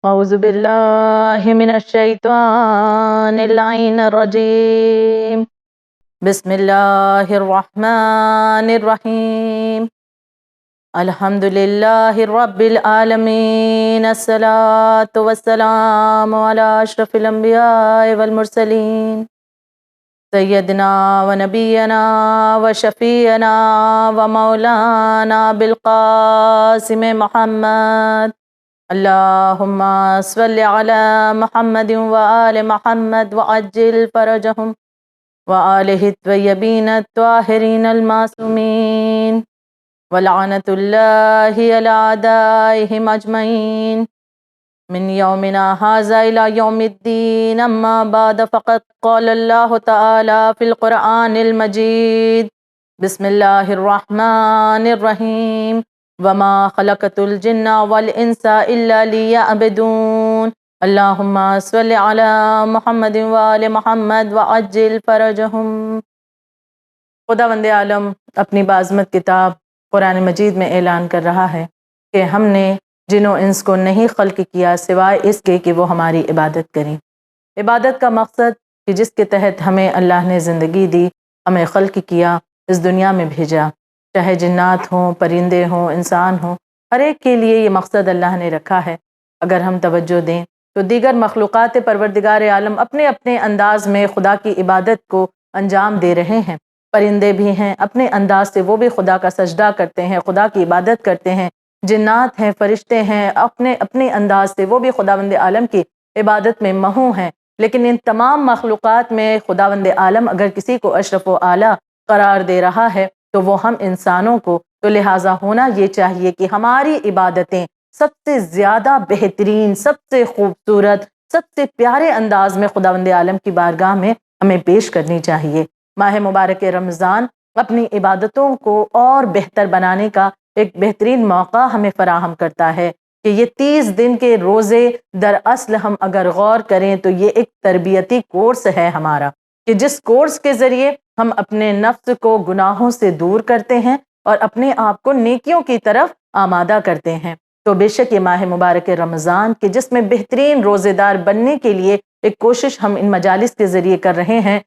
أعوذ بالله من الشيطان اللعين الرجيم. بسم الله الرحمن الرحيم. الحمد لله رب العالمين. الصلاة والسلام على أشرف الأنبياء والمرسلين سيدنا ونبينا وشفينا ومولانا بالقاسم محمد. اللهم صل على محمد وآل محمد وعجل فرجهم وآله الطيبين الطاهرين المعصومين ولعنة الله على أعدائهم أجمعين من يومنا هذا إلى يوم الدين. أما بعد، فقد قال الله تعالى في القرآن المجيد: بسم الله الرحمن الرحيم. وما خلقت الجن والإنس إلا ليعبدون. اللهم صل على محمد وآل محمد وعجل فرجهم. خداوند عالم اپنی بعظمت کتاب قرآن مجید میں اعلان کر رہا ہے کہ ہم نے جن و انس کو نہیں خلق کیا سوائے اس کے کہ وہ ہماری عبادت کریں۔ عبادت کا مقصد کہ جس کے تحت ہمیں اللہ نے زندگی دی، ہمیں خلق کیا، اس دنیا میں بھیجا، چاہے جنات ہوں، پرندے ہوں، انسان ہوں، ہر ایک کے لیے یہ مقصد اللہ نے رکھا ہے۔ اگر ہم توجہ دیں تو دیگر مخلوقات پروردگار عالم اپنے اپنے انداز میں خدا کی عبادت کو انجام دے رہے ہیں۔ پرندے بھی ہیں، اپنے انداز سے وہ بھی خدا کا سجدہ کرتے ہیں، خدا کی عبادت کرتے ہیں۔ جنات ہیں، فرشتے ہیں، اپنے اپنے انداز سے وہ بھی خداوند عالم کی عبادت میں محو ہیں۔ لیکن ان تمام مخلوقات میں خداوند عالم اگر کسی کو اشرف و اعلیٰ قرار دے رہا ہے تو وہ ہم انسانوں کو، تو لہٰذا ہونا یہ چاہیے کہ ہماری عبادتیں سب سے زیادہ بہترین، سب سے خوبصورت، سب سے پیارے انداز میں خداوند عالم کی بارگاہ میں ہمیں پیش کرنی چاہیے۔ ماہ مبارک رمضان اپنی عبادتوں کو اور بہتر بنانے کا ایک بہترین موقع ہمیں فراہم کرتا ہے کہ یہ 30 دن کے روزے دراصل ہم اگر غور کریں تو یہ ایک تربیتی کورس ہے ہمارا، کہ جس کورس کے ذریعے ہم اپنے نفس کو گناہوں سے دور کرتے ہیں اور اپنے آپ کو نیکیوں کی طرف آمادہ کرتے ہیں۔ تو بے شک یہ ماہ مبارک رمضان کہ جس میں بہترین روزے دار بننے کے لیے ایک کوشش ہم ان مجالس کے ذریعے کر رہے ہیں۔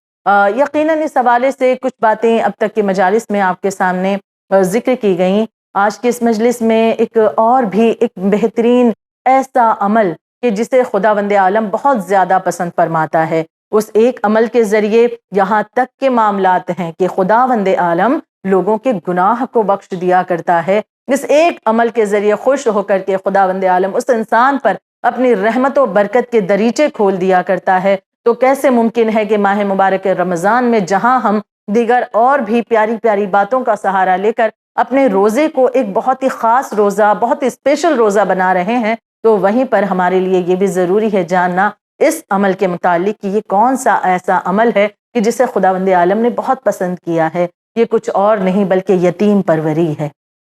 یقیناً اس حوالے سے کچھ باتیں اب تک کے مجالس میں آپ کے سامنے ذکر کی گئیں۔ آج کے اس مجلس میں ایک اور بھی ایک بہترین ایسا عمل کہ جسے خداوند عالم بہت زیادہ پسند فرماتا ہے، اس ایک عمل کے ذریعے یہاں تک کے معاملات ہیں کہ خداوند عالم لوگوں کے گناہ کو بخش دیا کرتا ہے۔ اس ایک عمل کے ذریعے خوش ہو کر کے خداوند عالم اس انسان پر اپنی رحمت و برکت کے دریچے کھول دیا کرتا ہے۔ تو کیسے ممکن ہے کہ ماہ مبارک رمضان میں جہاں ہم دیگر اور بھی پیاری پیاری باتوں کا سہارا لے کر اپنے روزے کو ایک بہت ہی خاص روزہ، بہت ہی اسپیشل روزہ بنا رہے ہیں، تو وہیں پر ہمارے لیے یہ بھی ضروری ہے جاننا اس عمل کے متعلق کہ یہ کون سا ایسا عمل ہے کہ جسے خداوند عالم نے بہت پسند کیا ہے۔ یہ کچھ اور نہیں بلکہ یتیم پروری ہے۔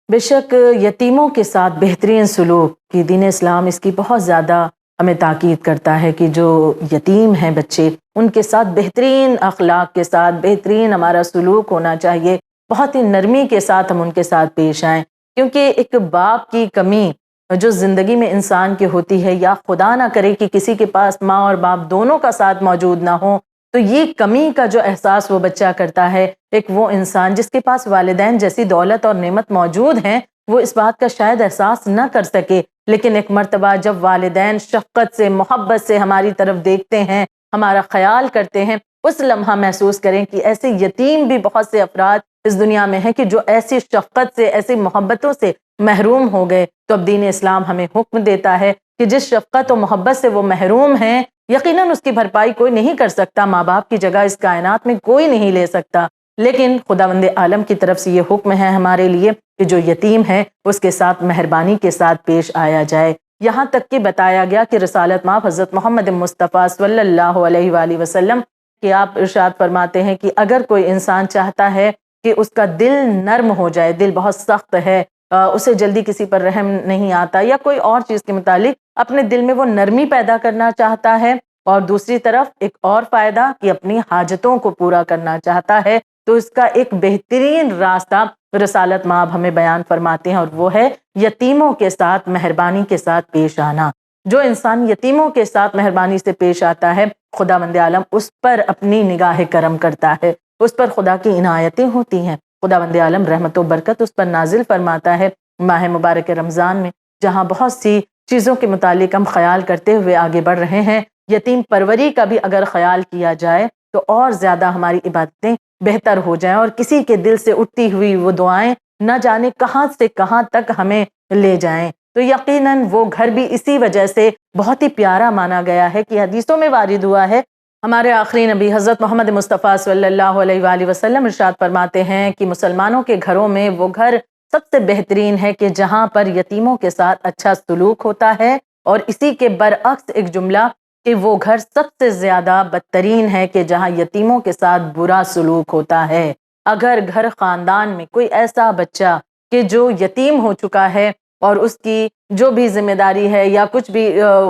بے شک یتیموں کے ساتھ بہترین سلوک کی دین اسلام اس کی بہت زیادہ ہمیں تاکید کرتا ہے کہ جو یتیم ہیں بچے، ان کے ساتھ بہترین اخلاق کے ساتھ بہترین ہمارا سلوک ہونا چاہیے، بہت ہی نرمی کے ساتھ ہم ان کے ساتھ پیش آئیں، کیونکہ ایک باپ کی کمی جو زندگی میں انسان کی ہوتی ہے، یا خدا نہ کرے کہ کسی کے پاس ماں اور باپ دونوں کا ساتھ موجود نہ ہو، تو یہ کمی کا جو احساس وہ بچہ کرتا ہے، ایک وہ انسان جس کے پاس والدین جیسی دولت اور نعمت موجود ہیں، وہ اس بات کا شاید احساس نہ کر سکے، لیکن ایک مرتبہ جب والدین شفقت سے، محبت سے ہماری طرف دیکھتے ہیں، ہمارا خیال کرتے ہیں، اس لمحہ محسوس کریں کہ ایسے یتیم بھی بہت سے افراد اس دنیا میں ہیں کہ جو ایسی شفقت سے، ایسی محبتوں سے محروم ہو گئے۔ تو اب دین اسلام ہمیں حکم دیتا ہے کہ جس شفقت و محبت سے وہ محروم ہیں، یقیناً اس کی بھرپائی کوئی نہیں کر سکتا، ماں باپ کی جگہ اس کائنات میں کوئی نہیں لے سکتا، لیکن خداوند عالم کی طرف سے یہ حکم ہے ہمارے لیے کہ جو یتیم ہے اس کے ساتھ مہربانی کے ساتھ پیش آیا جائے۔ یہاں تک کہ بتایا گیا کہ رسالت مآب حضرت محمد مصطفیٰ صلی اللہ علیہ وآلہ وسلم کہ آپ ارشاد فرماتے ہیں کہ اگر کوئی انسان چاہتا ہے کہ اس کا دل نرم ہو جائے، دل بہت سخت ہے، اسے جلدی کسی پر رحم نہیں آتا، یا کوئی اور چیز کے متعلق اپنے دل میں وہ نرمی پیدا کرنا چاہتا ہے، اور دوسری طرف ایک اور فائدہ کہ اپنی حاجتوں کو پورا کرنا چاہتا ہے، تو اس کا ایک بہترین راستہ رسالت مآب ہمیں بیان فرماتے ہیں، اور وہ ہے یتیموں کے ساتھ مہربانی کے ساتھ پیش آنا۔ جو انسان یتیموں کے ساتھ مہربانی سے پیش آتا ہے خداوند عالم اس پر اپنی نگاہ کرم کرتا ہے، اس پر خدا کی عنایتیں ہوتی ہیں، خداوند عالم رحمت و برکت اس پر نازل فرماتا ہے۔ ماہ مبارک رمضان میں جہاں بہت سی چیزوں کے متعلق ہم خیال کرتے ہوئے آگے بڑھ رہے ہیں، یتیم پروری کا بھی اگر خیال کیا جائے تو اور زیادہ ہماری عبادتیں بہتر ہو جائیں، اور کسی کے دل سے اٹھتی ہوئی وہ دعائیں نہ جانے کہاں سے کہاں تک ہمیں لے جائیں۔ تو یقیناً وہ گھر بھی اسی وجہ سے بہت ہی پیارا مانا گیا ہے کہ حدیثوں میں وارد ہوا ہے، ہمارے آخری نبی حضرت محمد مصطفیٰ صلی اللہ علیہ وآلہ وسلم ارشاد فرماتے ہیں کہ مسلمانوں کے گھروں میں وہ گھر سب سے بہترین ہے کہ جہاں پر یتیموں کے ساتھ اچھا سلوک ہوتا ہے، اور اسی کے برعکس ایک جملہ کہ وہ گھر سب سے زیادہ بدترین ہے کہ جہاں یتیموں کے ساتھ برا سلوک ہوتا ہے۔ اگر گھر خاندان میں کوئی ایسا بچہ کہ جو یتیم ہو چکا ہے اور اس کی جو بھی ذمہ داری ہے یا کچھ بھی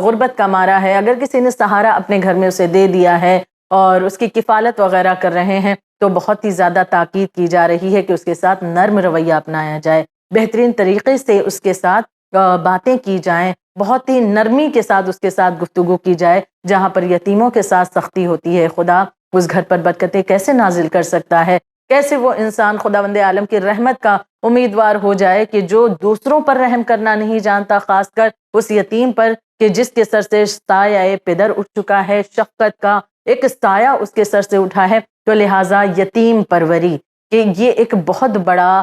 غربت کا مارا ہے، اگر کسی نے سہارا اپنے گھر میں اسے دے دیا ہے اور اس کی کفالت وغیرہ کر رہے ہیں، تو بہت ہی زیادہ تاکید کی جا رہی ہے کہ اس کے ساتھ نرم رویہ اپنایا جائے، بہترین طریقے سے اس کے ساتھ باتیں کی جائیں، بہت ہی نرمی کے ساتھ اس کے ساتھ گفتگو کی جائے۔ جہاں پر یتیموں کے ساتھ سختی ہوتی ہے، خدا اس گھر پر برکتیں کیسے نازل کر سکتا ہے؟ کیسے وہ انسان خداوند عالم کی رحمت کا امیدوار ہو جائے کہ جو دوسروں پر رحم کرنا نہیں جانتا، خاص کر اس یتیم پر کہ جس کے سر سے سایہ پدر اٹھ چکا ہے، شفقت کا ایک سایہ اس کے سر سے اٹھا ہے۔ تو لہٰذا یتیم پروری کہ یہ ایک بہت بڑا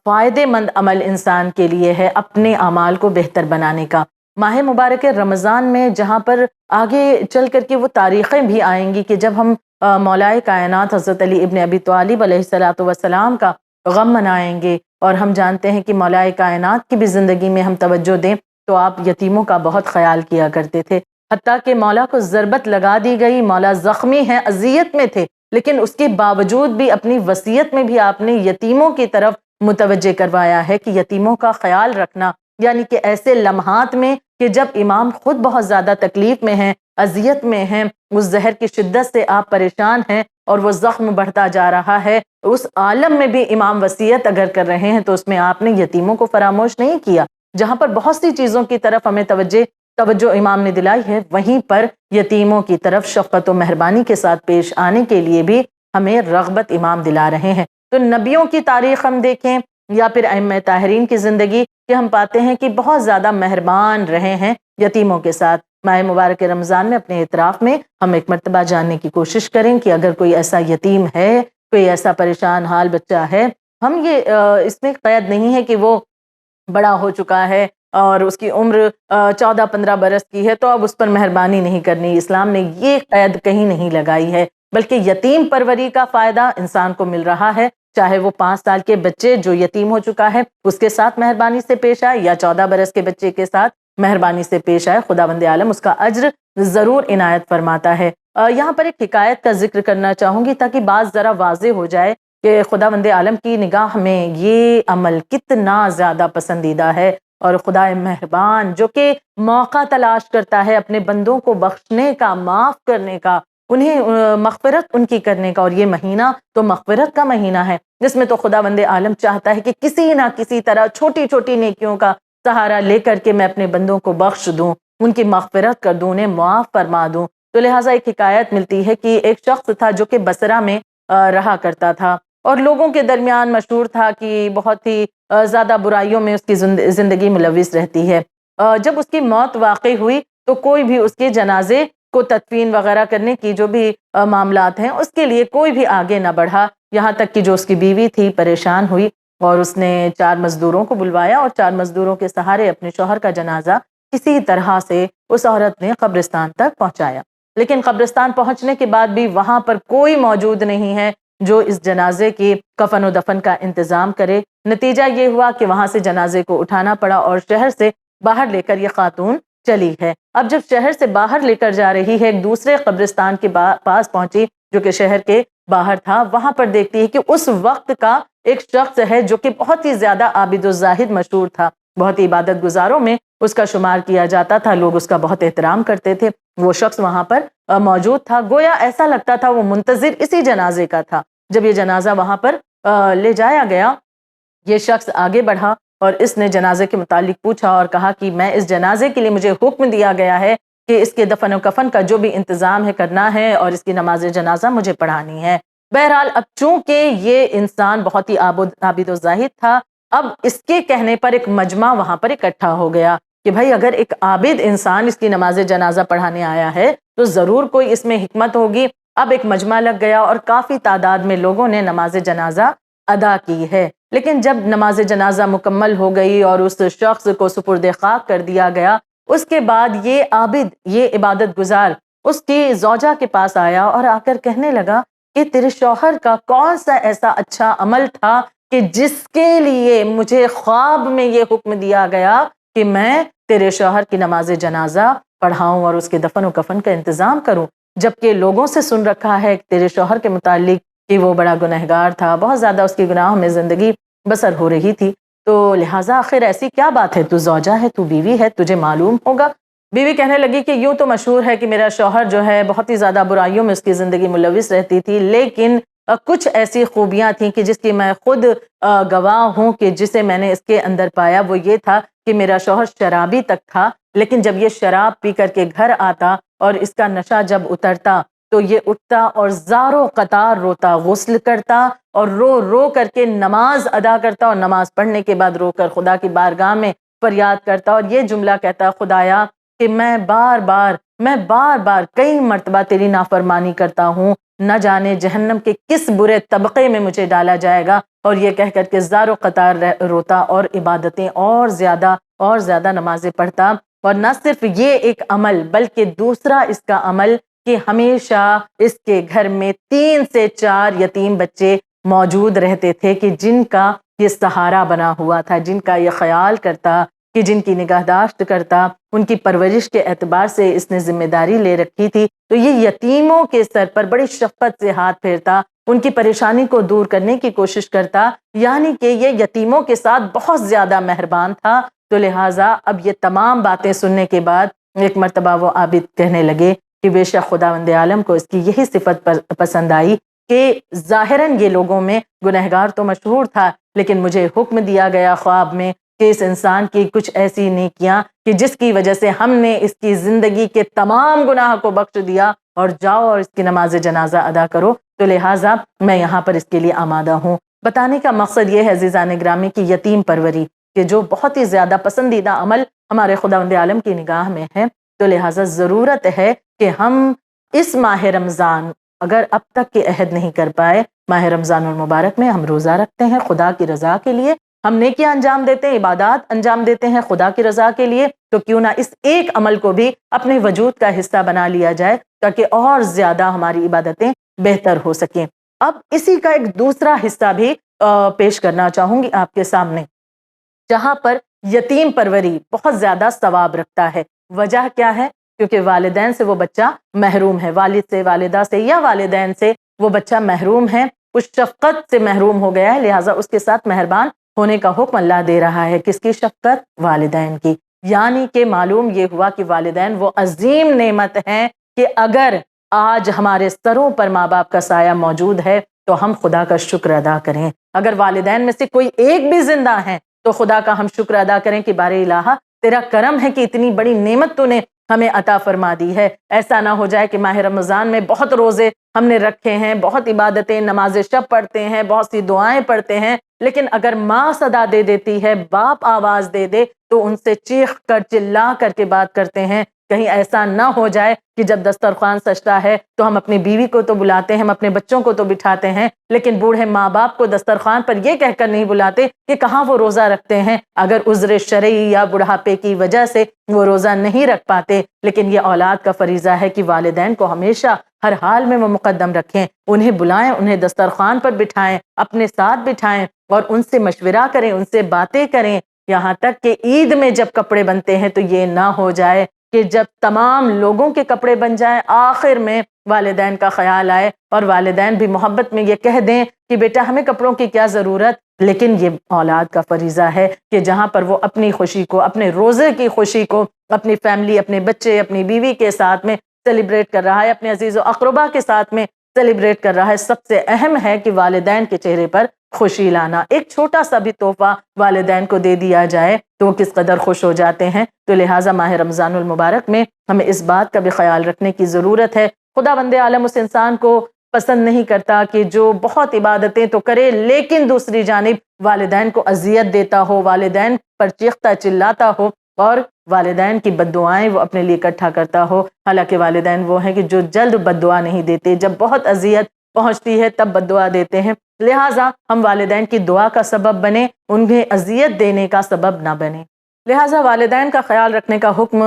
فائدے مند عمل انسان کے لیے ہے اپنے اعمال کو بہتر بنانے کا۔ ماہ مبارک رمضان میں جہاں پر آگے چل کر کے وہ تاریخیں بھی آئیں گی کہ جب ہم مولائے کائنات حضرت علی ابن ابی طالب علیہ الصلوۃ والسلام کا غم منائیں گے، اور ہم جانتے ہیں کہ مولائے کائنات کی بھی زندگی میں ہم توجہ دیں تو آپ یتیموں کا بہت خیال کیا کرتے تھے، حتیٰ کہ مولا کو ضربت لگا دی گئی، مولا زخمی ہیں، اذیت میں تھے، لیکن اس کے باوجود بھی اپنی وصیت میں بھی آپ نے یتیموں کی طرف متوجہ کروایا ہے کہ یتیموں کا خیال رکھنا، یعنی کہ ایسے لمحات میں کہ جب امام خود بہت زیادہ تکلیف میں ہیں، اذیت میں ہیں، اس زہر کی شدت سے آپ پریشان ہیں اور وہ زخم بڑھتا جا رہا ہے، اس عالم میں بھی امام وصیت اگر کر رہے ہیں تو اس میں آپ نے یتیموں کو فراموش نہیں کیا۔ جہاں پر بہت سی چیزوں کی طرف ہمیں توجہ امام نے دلائی ہے، وہیں پر یتیموں کی طرف شفقت و مہربانی کے ساتھ پیش آنے کے لیے بھی ہمیں رغبت امام دلا رہے ہیں۔ تو نبیوں کی تاریخ ہم دیکھیں یا پھر ائمہ طاہرین کی زندگی کہ ہم پاتے ہیں کہ بہت زیادہ مہربان رہے ہیں یتیموں کے ساتھ۔ ماہ مبارک رمضان میں اپنے اعتراف میں ہم ایک مرتبہ جاننے کی کوشش کریں کہ اگر کوئی ایسا یتیم ہے، کوئی ایسا پریشان حال بچہ ہے، ہم یہ اس میں قید نہیں ہے کہ وہ بڑا ہو چکا ہے اور اس کی عمر 14-15 برس کی ہے تو اب اس پر مہربانی نہیں کرنی، اسلام نے یہ قید کہیں نہیں لگائی ہے، بلکہ یتیم پروری کا فائدہ انسان کو مل رہا ہے، چاہے وہ 5 سال کے بچے جو یتیم ہو چکا ہے اس کے ساتھ مہربانی سے پیش آئے یا 14 برس کے بچے کے ساتھ مہربانی سے پیش آئے، خداوند عالم اس کا اجر ضرور عنایت فرماتا ہے۔ یہاں پر ایک حکایت کا ذکر کرنا چاہوں گی تاکہ بات ذرا واضح ہو جائے کہ خداوند عالم کی نگاہ میں یہ عمل کتنا زیادہ پسندیدہ ہے، اور خدا مہربان جو کہ موقع تلاش کرتا ہے اپنے بندوں کو بخشنے کا، معاف کرنے کا، انہیں مغفرت ان کی کرنے کا، اور یہ مہینہ تو مغفرت کا مہینہ ہے جس میں تو خداوند عالم چاہتا ہے کہ کسی نہ کسی طرح چھوٹی چھوٹی نیکیوں کا سہارا لے کر کے میں اپنے بندوں کو بخش دوں، ان کی مغفرت کر دوں، انہیں معاف فرما دوں۔ تو لہٰذا ایک حکایت ملتی ہے کہ ایک شخص تھا جو کہ بصرہ میں رہا کرتا تھا اور لوگوں کے درمیان مشہور تھا کہ بہت ہی زیادہ برائیوں میں اس کی زندگی ملوث رہتی ہے۔ جب اس کی موت واقع ہوئی تو کوئی بھی اس کے جنازے کو تدفین وغیرہ کرنے کی جو بھی معاملات ہیں اس کے لیے کوئی بھی آگے نہ بڑھا، یہاں تک کہ جو اس کی بیوی تھی پریشان ہوئی اور اس نے 4 مزدوروں کو بلوایا اور 4 مزدوروں کے سہارے اپنے شوہر کا جنازہ کسی طرح سے اس عورت نے قبرستان تک پہنچایا، لیکن قبرستان پہنچنے کے بعد بھی وہاں پر کوئی موجود نہیں ہے جو اس جنازے کی کفن و دفن کا انتظام کرے۔ نتیجہ یہ ہوا کہ وہاں سے جنازے کو اٹھانا پڑا اور شہر سے باہر لے کر یہ خاتون چلی ہے۔ اب جب شہر سے باہر لے کر جا رہی ہے، ایک دوسرے قبرستان کے پاس پہنچی جو کہ شہر کے باہر تھا، وہاں پر دیکھتی ہے کہ اس وقت کا ایک شخص ہے جو کہ بہت ہی زیادہ عابد و زاہد مشہور تھا، بہت ہی عبادت گزاروں میں اس کا شمار کیا جاتا تھا، لوگ اس کا بہت احترام کرتے تھے۔ وہ شخص وہاں پر موجود تھا، گویا ایسا لگتا تھا وہ منتظر اسی جنازے کا تھا۔ جب یہ جنازہ وہاں پر لے جایا گیا، یہ شخص آگے بڑھا اور اس نے جنازے کے متعلق پوچھا اور کہا کہ میں اس جنازے کے لیے مجھے حکم دیا گیا ہے کہ اس کے دفن و کفن کا جو بھی انتظام ہے کرنا ہے اور اس کی نماز جنازہ مجھے پڑھانی ہے۔ بہرحال اب چونکہ یہ انسان بہت ہی عابد و زاہد تھا، اب اس کے کہنے پر ایک مجمع وہاں پر اکٹھا ہو گیا کہ بھائی اگر ایک عابد انسان اس کی نماز جنازہ پڑھانے آیا ہے تو ضرور کوئی اس میں حکمت ہوگی۔ اب ایک مجمع لگ گیا اور کافی تعداد میں لوگوں نے نماز جنازہ ادا کی ہے، لیکن جب نماز جنازہ مکمل ہو گئی اور اس شخص کو سپرد خاک کر دیا گیا، اس کے بعد یہ عابد، یہ عبادت گزار اس کی زوجہ کے پاس آیا اور آ کر کہنے لگا کہ تیرے شوہر کا کون سا ایسا اچھا عمل تھا کہ جس کے لیے مجھے خواب میں یہ حکم دیا گیا کہ میں تیرے شوہر کی نماز جنازہ پڑھاؤں اور اس کے دفن و کفن کا انتظام کروں، جبکہ لوگوں سے سن رکھا ہے تیرے شوہر کے متعلق کہ وہ بڑا گنہگار تھا، بہت زیادہ اس کی گناہوں میں زندگی بسر ہو رہی تھی، تو لہٰذا آخر ایسی کیا بات ہے، تو زوجہ ہے، تو بیوی ہے، تجھے معلوم ہوگا۔ بیوی کہنے لگی کہ یوں تو مشہور ہے کہ میرا شوہر جو ہے بہت ہی زیادہ برائیوں میں اس کی زندگی ملوث رہتی تھی، لیکن کچھ ایسی خوبیاں تھیں کہ جس کی میں خود گواہ ہوں کہ جسے میں نے اس کے اندر پایا، وہ یہ تھا کہ میرا شوہر شرابی تک تھا، لیکن جب یہ شراب پی کر کے گھر آتا اور اس کا نشہ جب اترتا تو یہ اٹھتا اور زاروں قطار روتا، غسل کرتا اور رو رو کر کے نماز ادا کرتا اور نماز پڑھنے کے بعد رو کر خدا کی بارگاہ میں فریاد کرتا اور یہ جملہ کہتا، خدایا کہ میں بار بار کئی مرتبہ تیری نافرمانی کرتا ہوں، نہ جانے جہنم کے کس برے طبقے میں مجھے ڈالا جائے گا، اور یہ کہہ کر کے زاروں قطار روتا اور عبادتیں اور زیادہ نمازیں پڑھتا۔ اور نہ صرف یہ ایک عمل بلکہ دوسرا اس کا عمل کہ ہمیشہ اس کے گھر میں 3 سے 4 یتیم بچے موجود رہتے تھے کہ جن کا یہ سہارا بنا ہوا تھا، جن کا یہ خیال کرتا، کہ جن کی نگہداشت کرتا، ان کی پرورش کے اعتبار سے اس نے ذمہ داری لے رکھی تھی، تو یہ یتیموں کے سر پر بڑی شفقت سے ہاتھ پھیرتا، ان کی پریشانی کو دور کرنے کی کوشش کرتا، یعنی کہ یہ یتیموں کے ساتھ بہت زیادہ مہربان تھا۔ تو لہٰذا اب یہ تمام باتیں سننے کے بعد ایک مرتبہ وہ عابد کہنے لگے کہ بے شک خداوند عالم کو اس کی یہی صفت پسند آئی کہ ظاہراً یہ لوگوں میں گنہگار تو مشہور تھا، لیکن مجھے حکم دیا گیا خواب میں کہ اس انسان کی کچھ ایسی نیکیاں کہ جس کی وجہ سے ہم نے اس کی زندگی کے تمام گناہ کو بخش دیا، اور جاؤ اور اس کی نماز جنازہ ادا کرو، تو لہٰذا میں یہاں پر اس کے لیے آمادہ ہوں۔ بتانے کا مقصد یہ ہے عزیزان گرامی کی یتیم پروری کہ جو بہت ہی زیادہ پسندیدہ عمل ہمارے خداوند عالم کی نگاہ میں ہے، تو لہٰذا ضرورت ہے کہ ہم اس ماہ رمضان اگر اب تک کے عہد نہیں کر پائے، ماہ رمضان المبارک میں ہم روزہ رکھتے ہیں خدا کی رضا کے لیے، ہم نیکیاں انجام دیتے ہیں، عبادات انجام دیتے ہیں خدا کی رضا کے لیے، تو کیوں نہ اس ایک عمل کو بھی اپنے وجود کا حصہ بنا لیا جائے تاکہ اور زیادہ ہماری عبادتیں بہتر ہو سکیں۔ اب اسی کا ایک دوسرا حصہ بھی پیش کرنا چاہوں گی آپ کے سامنے، جہاں پر یتیم پروری بہت زیادہ ثواب رکھتا ہے۔ وجہ کیا ہے؟ کیونکہ والدین سے وہ بچہ محروم ہے، والد سے، والدہ سے یا والدین سے وہ بچہ محروم ہے، اس شفقت سے محروم ہو گیا ہے، لہٰذا اس کے ساتھ مہربان ہونے کا حکم اللہ دے رہا ہے۔ کس کی شفقت؟ والدین کی، یعنی کہ معلوم یہ ہوا کہ والدین وہ عظیم نعمت ہیں کہ اگر آج ہمارے سروں پر ماں باپ کا سایہ موجود ہے تو ہم خدا کا شکر ادا کریں۔ اگر والدین میں سے کوئی ایک بھی زندہ ہے تو خدا کا ہم شکر ادا کریں کہ بارے الہ تیرا کرم ہے کہ اتنی بڑی نعمت تو نے ہمیں عطا فرما دی ہے۔ ایسا نہ ہو جائے کہ ماہ رمضان میں بہت روزے ہم نے رکھے ہیں، بہت عبادتیں، نماز شب پڑھتے ہیں، بہت سی دعائیں پڑھتے ہیں، لیکن اگر ماں صدا دے دیتی ہے، باپ آواز دے دے تو ان سے چیخ کر چلا کر کے بات کرتے ہیں۔ کہیں ایسا نہ ہو جائے کہ جب دسترخوان سجتا ہے تو ہم اپنی بیوی کو تو بلاتے ہیں، ہم اپنے بچوں کو تو بٹھاتے ہیں، لیکن بوڑھے ماں باپ کو دسترخوان پر یہ کہہ کر نہیں بلاتے کہ کہاں وہ روزہ رکھتے ہیں۔ اگر عذر شرعی یا بڑھاپے کی وجہ سے وہ روزہ نہیں رکھ پاتے، لیکن یہ اولاد کا فریضہ ہے کہ والدین کو ہمیشہ ہر حال میں وہ مقدم رکھیں، انہیں بلائیں، انہیں دسترخوان پر بٹھائیں، اپنے ساتھ بٹھائیں اور ان سے مشورہ کریں، ان سے باتیں کریں، یہاں تک کہ عید میں جب کپڑے بنتے ہیں تو یہ نہ ہو جائے کہ جب تمام لوگوں کے کپڑے بن جائیں آخر میں والدین کا خیال آئے اور والدین بھی محبت میں یہ کہہ دیں کہ بیٹا ہمیں کپڑوں کی کیا ضرورت، لیکن یہ اولاد کا فریضہ ہے کہ جہاں پر وہ اپنی خوشی کو، اپنے روزے کی خوشی کو اپنی فیملی، اپنے بچے، اپنی بیوی کے ساتھ میں سیلیبریٹ کر رہا ہے، اپنے عزیز و اقربا کے ساتھ میں سیلیبریٹ کر رہا ہے۔ سب سے اہم ہے کہ والدین کے چہرے پر خوشی لانا۔ ایک چھوٹا سا بھی تحفہ والدین کو دے دیا جائے تو وہ کس قدر خوش ہو جاتے ہیں۔ تو لہٰذا ماہ رمضان المبارک میں ہمیں اس بات کا بھی خیال رکھنے کی ضرورت ہے۔ خداوند عالم اس انسان کو پسند نہیں کرتا کہ جو بہت عبادتیں تو کرے لیکن دوسری جانب والدین کو اذیت دیتا ہو، والدین پر چیختا چلاتا ہو اور والدین کی بد دعائیں وہ اپنے لیے اکٹھا کرتا ہو۔ حالانکہ والدین وہ ہیں کہ جو جلد بد دعا نہیں دیتے، جب بہت اذیت پہنچتی ہے تب بد دعا دیتے ہیں۔ لہٰذا ہم والدین کی دعا کا سبب بنیں، انہیں اذیت دینے کا سبب نہ بنیں۔ لہٰذا والدین کا خیال رکھنے کا حکم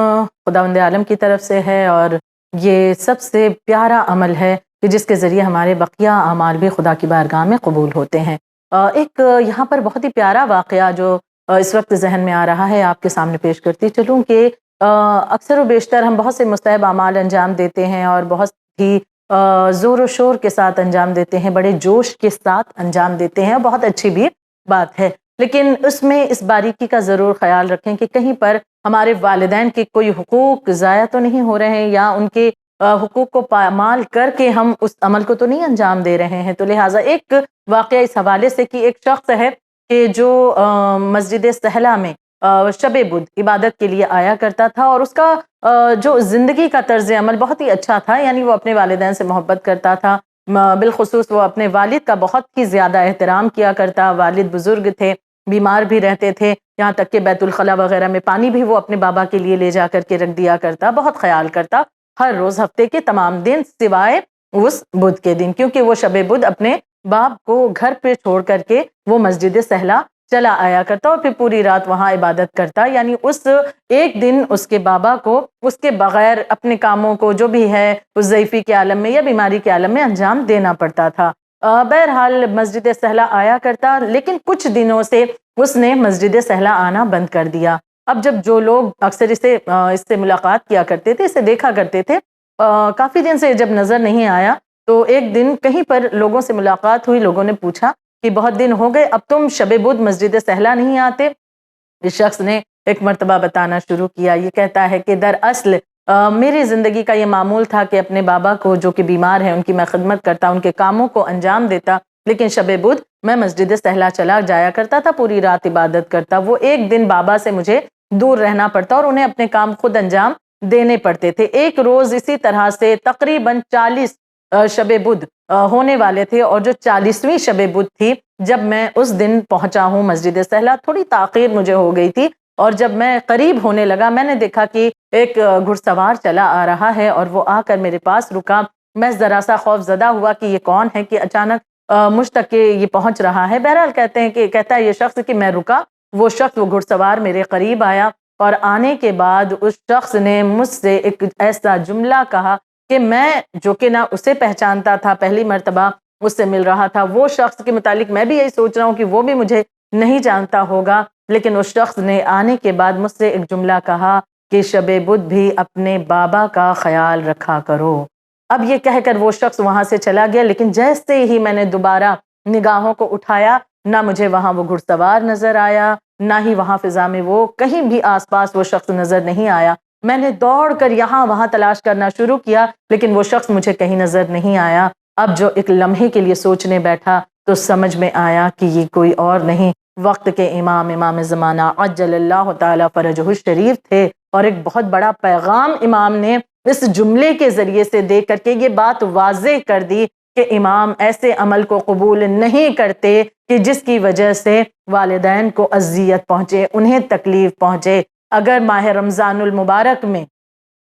خداوند عالم کی طرف سے ہے، اور یہ سب سے پیارا عمل ہے کہ جس کے ذریعے ہمارے بقیہ اعمال بھی خدا کی بارگاہ میں قبول ہوتے ہیں۔ ایک یہاں پر بہت ہی پیارا واقعہ جو اس وقت ذہن میں آ رہا ہے آپ کے سامنے پیش کرتی چلوں کہ اکثر و بیشتر ہم بہت سے مستحب اعمال انجام دیتے ہیں اور بہت ہی زور و شور کے ساتھ انجام دیتے ہیں، بڑے جوش کے ساتھ انجام دیتے ہیں، بہت اچھی بھی بات ہے، لیکن اس میں اس باریکی کا ضرور خیال رکھیں کہ کہیں پر ہمارے والدین کے کوئی حقوق ضائع تو نہیں ہو رہے ہیں، یا ان کے حقوق کو پامال کر کے ہم اس عمل کو تو نہیں انجام دے رہے ہیں۔ تو لہٰذا ایک واقعہ اس حوالے سے کہ ایک شخص ہے کہ جو مسجد سہلا میں شب بدھ عبادت کے لیے آیا کرتا تھا، اور اس کا جو زندگی کا طرز عمل بہت ہی اچھا تھا، یعنی وہ اپنے والدین سے محبت کرتا تھا، بالخصوص وہ اپنے والد کا بہت ہی زیادہ احترام کیا کرتا۔ والد بزرگ تھے، بیمار بھی رہتے تھے، یہاں تک کہ بیت الخلاء وغیرہ میں پانی بھی وہ اپنے بابا کے لیے لے جا کر کے رکھ دیا کرتا، بہت خیال کرتا ہر روز، ہفتے کے تمام دن سوائے اس بدھ کے دن، کیونکہ وہ شب بدھ اپنے باپ کو گھر پہ چھوڑ کر کے وہ مسجد سہلا چلا آیا کرتا اور پھر پوری رات وہاں عبادت کرتا، یعنی اس ایک دن اس کے بابا کو اس کے بغیر اپنے کاموں کو جو بھی ہے اس ضعیفی کے عالم میں یا بیماری کے عالم میں انجام دینا پڑتا تھا۔ بہرحال مسجد سہلا آیا کرتا، لیکن کچھ دنوں سے اس نے مسجد سہلا آنا بند کر دیا۔ اب جب جو لوگ اکثر اس سے ملاقات کیا کرتے تھے، اسے دیکھا کرتے تھے، کافی دن سے جب نظر نہیں آیا تو ایک دن کہیں پر لوگوں سے ملاقات ہوئی، لوگوں نے پوچھا کہ بہت دن ہو گئے، اب تم شب بدھ مسجد سہلا نہیں آتے؟ اس شخص نے ایک مرتبہ بتانا شروع کیا، یہ کہتا ہے کہ دراصل میری زندگی کا یہ معمول تھا کہ اپنے بابا کو جو کہ بیمار ہیں ان کی میں خدمت کرتا، ان کے کاموں کو انجام دیتا، لیکن شب بدھ میں مسجد سہلا چلا جایا کرتا تھا، پوری رات عبادت کرتا۔ وہ ایک دن بابا سے مجھے دور رہنا پڑتا اور انہیں اپنے کام خود انجام دینے پڑتے تھے۔ ایک روز اسی طرح سے تقریباً 40 شب بدھ ہونے والے تھے، اور جو 40ویں شب بدھ تھی جب میں اس دن پہنچا ہوں مسجد سہلا، تھوڑی تاخیر مجھے ہو گئی تھی، اور جب میں قریب ہونے لگا میں نے دیکھا کہ ایک گھڑ سوار چلا آ رہا ہے اور وہ آ کر میرے پاس رکا۔ میں ذرا سا خوف زدہ ہوا کہ یہ کون ہے کہ اچانک مجھ تک کہ یہ پہنچ رہا ہے۔ بہرحال کہتا ہے یہ شخص کہ میں رکا، وہ شخص وہ گھڑ سوار میرے قریب آیا، اور آنے کے بعد اس شخص نے مجھ سے ایک ایسا جملہ کہا کہ میں جو کہ نہ اسے پہچانتا تھا، پہلی مرتبہ اس سے مل رہا تھا، وہ شخص کے متعلق میں بھی یہی سوچ رہا ہوں کہ وہ بھی مجھے نہیں جانتا ہوگا، لیکن اس شخص نے آنے کے بعد مجھ سے ایک جملہ کہا کہ شب بدھ بھی اپنے بابا کا خیال رکھا کرو۔ اب یہ کہہ کر وہ شخص وہاں سے چلا گیا، لیکن جیسے ہی میں نے دوبارہ نگاہوں کو اٹھایا، نہ مجھے وہاں وہ گھڑ سوار نظر آیا، نہ ہی وہاں فضا میں وہ کہیں بھی آس پاس وہ شخص نظر نہیں آیا۔ میں نے دوڑ کر یہاں وہاں تلاش کرنا شروع کیا، لیکن وہ شخص مجھے کہیں نظر نہیں آیا۔ اب جو ایک لمحے کے لیے سوچنے بیٹھا تو سمجھ میں آیا کہ یہ کوئی اور نہیں، وقت کے امام زمانہ عجل اللہ تعالی فرجہ الشریف تھے، اور ایک بہت بڑا پیغام امام نے اس جملے کے ذریعے سے دے کر کے یہ بات واضح کر دی کہ امام ایسے عمل کو قبول نہیں کرتے کہ جس کی وجہ سے والدین کو اذیت پہنچے، انہیں تکلیف پہنچے۔ اگر ماہ رمضان المبارک میں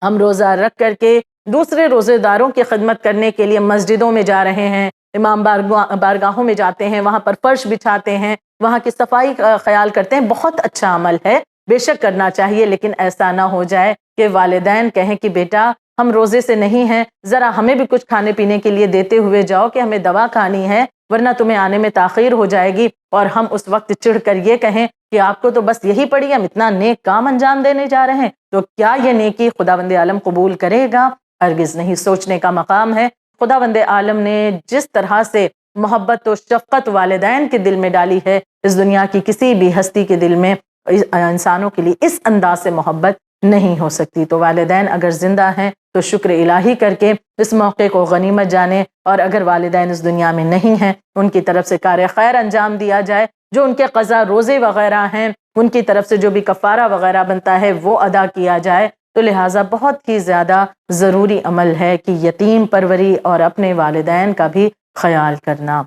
ہم روزہ رکھ کر کے دوسرے روزے داروں کی خدمت کرنے کے لیے مسجدوں میں جا رہے ہیں، امام بارگاہوں میں جاتے ہیں، وہاں پر فرش بچھاتے ہیں، وہاں کی صفائی کا خیال کرتے ہیں، بہت اچھا عمل ہے، بے شک کرنا چاہیے، لیکن ایسا نہ ہو جائے کہ والدین کہیں کہ بیٹا ہم روزے سے نہیں ہیں، ذرا ہمیں بھی کچھ کھانے پینے کے لیے دیتے ہوئے جاؤ کہ ہمیں دوا کھانی ہے ورنہ تمہیں آنے میں تاخیر ہو جائے گی، اور ہم اس وقت چڑھ کر یہ کہیں کہ آپ کو تو بس یہی پڑی، ہم اتنا نیک کام انجام دینے جا رہے ہیں، تو کیا یہ نیکی خداوند عالم قبول کرے گا؟ ہرگز نہیں۔ سوچنے کا مقام ہے خداوند عالم نے جس طرح سے محبت و شفقت والدین کے دل میں ڈالی ہے، اس دنیا کی کسی بھی ہستی کے دل میں انسانوں کے لیے اس انداز سے محبت نہیں ہو سکتی۔ تو والدین اگر زندہ ہیں تو شکر الہی کر کے اس موقع کو غنیمت جانیں، اور اگر والدین اس دنیا میں نہیں ہیں ان کی طرف سے کار خیر انجام دیا جائے، جو ان کے قضا روزے وغیرہ ہیں ان کی طرف سے جو بھی کفارہ وغیرہ بنتا ہے وہ ادا کیا جائے۔ تو لہٰذا بہت ہی زیادہ ضروری عمل ہے کہ یتیم پروری اور اپنے والدین کا بھی خیال کرنا۔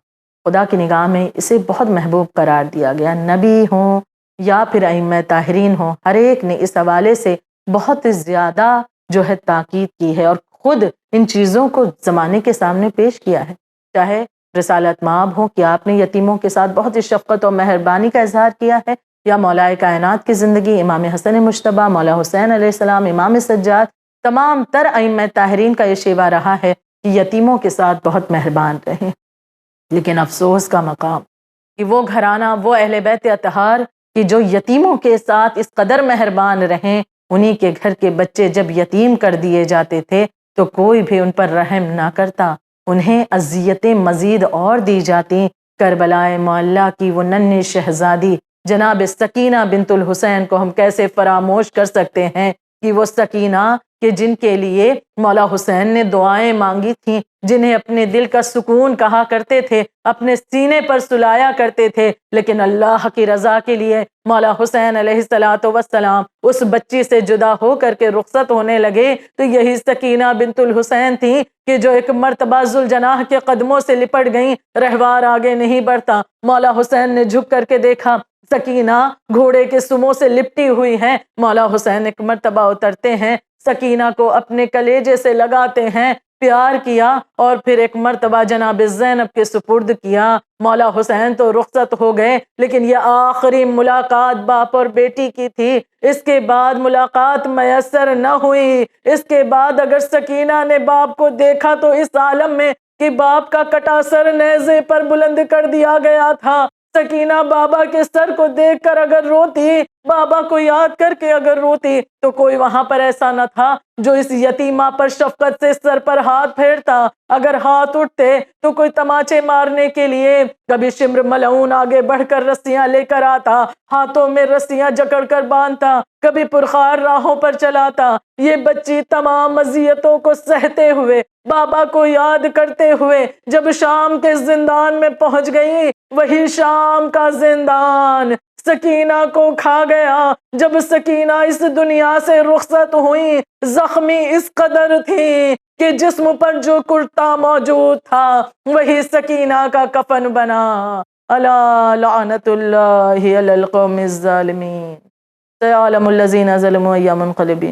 خدا کی نگاہ میں اسے بہت محبوب قرار دیا گیا، نبی ہوں یا پھر ائمہ طاہرین ہوں، ہر ایک نے اس حوالے سے بہت زیادہ جو ہے تاکید کی ہے، اور خود ان چیزوں کو زمانے کے سامنے پیش کیا ہے۔ چاہے رسالت مآب ہو کہ آپ نے یتیموں کے ساتھ بہت ہی شفقت اور مہربانی کا اظہار کیا ہے، یا مولا کائنات کی زندگی امام حسن مجتبیٰ، مولا حسین علیہ السلام، امام سجاد، تمام تر ائمہ طاہرین کا یہ شیوہ رہا ہے کہ یتیموں کے ساتھ بہت مہربان رہیں۔ لیکن افسوس کا مقام کہ وہ گھرانہ، وہ اہل بیت اطہار کہ جو یتیموں کے ساتھ اس قدر مہربان رہیں، انہی کے گھر کے بچے جب یتیم کر دیے جاتے تھے تو کوئی بھی ان پر رحم نہ کرتا، انہیں اذیتیں مزید اور دی جاتی۔ کربلا معلیٰ کی وہ ننھی شہزادی جناب سکینہ بنت الحسین کو ہم کیسے فراموش کر سکتے ہیں کہ وہ سکینہ کہ جن کے لیے مولا حسین نے دعائیں مانگی تھیں، جنہیں اپنے دل کا سکون کہا کرتے تھے، اپنے سینے پر سلایا کرتے تھے، لیکن اللہ کی رضا کے لیے مولا حسین علیہ السلام اس بچی سے جدا ہو کر کے رخصت ہونے لگے تو یہی سکینہ بنت الحسین تھیں کہ جو ایک مرتبہ ذوالجناح کے قدموں سے لپٹ گئیں۔ رہوار آگے نہیں بڑھتا، مولا حسین نے جھک کر کے دیکھا سکینہ گھوڑے کے سموں سے لپٹی ہوئی ہیں۔ مولا حسین ایک مرتبہ اترتے ہیں، سکینہ کو اپنے کلیجے سے لگاتے ہیں، پیار کیا، اور پھر ایک مرتبہ جناب زینب کے سپرد کیا۔ مولا حسین تو رخصت ہو گئے، لیکن یہ آخری ملاقات باپ اور بیٹی کی تھی، اس کے بعد ملاقات میسر نہ ہوئی۔ اس کے بعد اگر سکینہ نے باپ کو دیکھا تو اس عالم میں کہ باپ کا کٹا سر نیزے پر بلند کر دیا گیا تھا، سکینہ بابا کے سر کو دیکھ کر اگر روتی، بابا کو یاد کر کے اگر روتی، تو کوئی وہاں پر ایسا نہ تھا جو اس یتیمہ پر شفقت سے سر پر ہاتھ پھیرتا۔ اگر ہاتھ اٹھتے تو کوئی تماچے مارنے کے لیے، کبھی شمر ملعون آگے بڑھ کر رسیاں لے کر آتا، ہاتھوں میں رسیاں جکڑ کر باندھتا، کبھی پرخار راہوں پر چلاتا۔ یہ بچی تمام اذیتوں کو سہتے ہوئے، بابا کو یاد کرتے ہوئے جب شام کے زندان میں پہنچ گئی، وہی شام کا زندان سکینہ کو کھا گیا۔ جب سکینہ اس دنیا سے رخصت ہوئی، زخمی اس قدر تھی کہ جسم پر جو کرتا موجود تھا وہی سکینہ کا کفن بنا۔ الا لعنت اللہ علی القوم الظالمین، سیعلم الذین ظلموا ایا منقلب